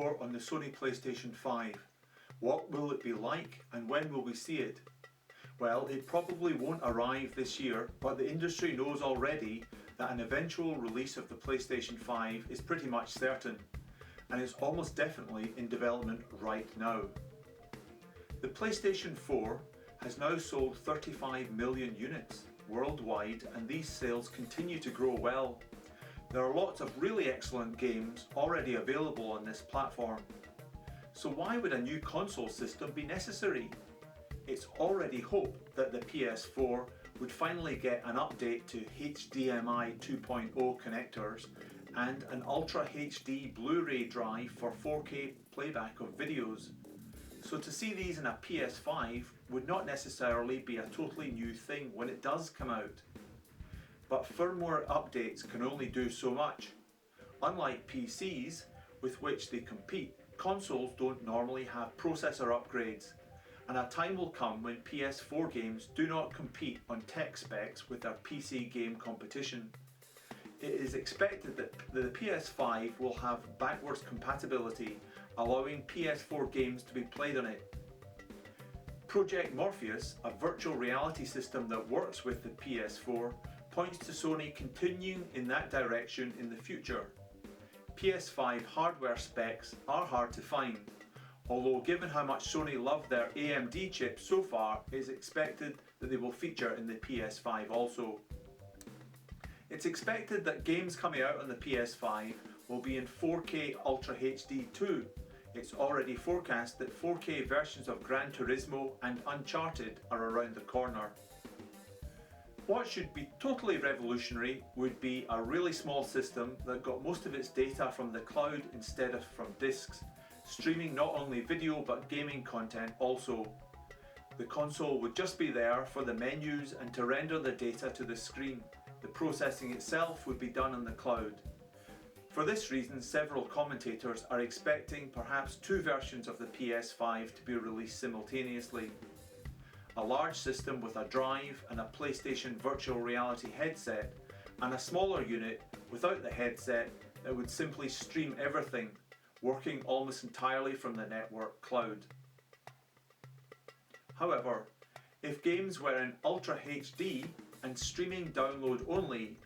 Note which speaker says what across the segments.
Speaker 1: port on the Sony PlayStation 5. What will it be like and when will we see it? Well, it probably won't arrive this year, but the industry knows already that an eventual release of the PlayStation 5 is pretty much certain, and it's almost definitely in development right now. The PlayStation 4 has now sold 35 million units worldwide, and these sales continue to grow well. There are lots of really excellent games already available on this platform. So why would a new console system be necessary? It's already hoped that the PS4 would finally get an update to HDMI 2.0 connectors and an Ultra HD Blu-ray drive for 4K playback of videos. So to see these in a PS5 would not necessarily be a totally new thing when it does come out. But firmware updates can only do so much. Unlike PCs, with which they compete, consoles don't normally have processor upgrades, and a time will come when PS4 games do not compete on tech specs with their PC game competition. It is expected that the PS5 will have backwards compatibility, allowing PS4 games to be played on it. Project Morpheus, a virtual reality system that works with the PS4, points to Sony continuing in that direction in the future. PS5 hardware specs are hard to find, although given how much Sony love their AMD chips so far, it is expected that they will feature in the PS5 also. It's expected that games coming out on the PS5 will be in 4K Ultra HD too. It's already forecast that 4K versions of Gran Turismo and Uncharted are around the corner. What should be totally revolutionary would be a really small system that got most of its data from the cloud instead of from discs, streaming not only video but gaming content also. The console would just be there for the menus and to render the data to the screen. The processing itself would be done on the cloud. For this reason, several commentators are expecting perhaps two versions of the PS5 to be released simultaneously. A large system with a drive and a PlayStation virtual reality headset, and a smaller unit without the headset that would simply stream everything, working almost entirely from the network cloud. However, if games were in Ultra HD and streaming download only,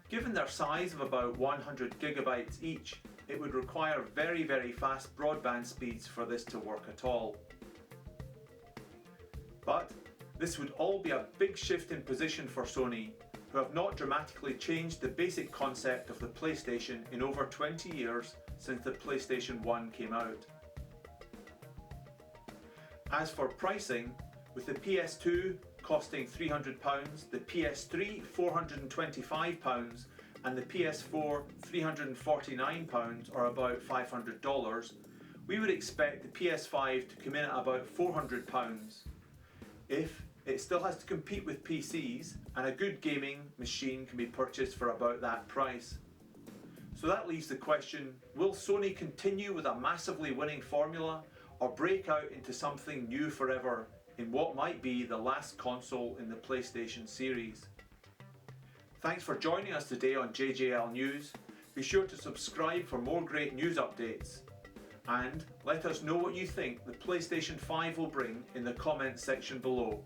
Speaker 1: given their size of about 100 gigabytes each, it would require very fast broadband speeds for this to work at all. But this would all be a big shift in position for Sony, who have not dramatically changed the basic concept of the PlayStation in over 20 years since the PlayStation 1 came out. As for pricing, with the PS2 costing £300, the PS3 £425 and the PS4 £349 or about $500, we would expect the PS5 to come in at about £400. If it still has to compete with PCs, and a good gaming machine can be purchased for about that price. So that leaves the question, will Sony continue with a massively winning formula or break out into something new forever in what might be the last console in the PlayStation series? Thanks for joining us today on JJL News. Be sure to subscribe for more great news updates. And let us know what you think the PlayStation 5 will bring in the comments section below.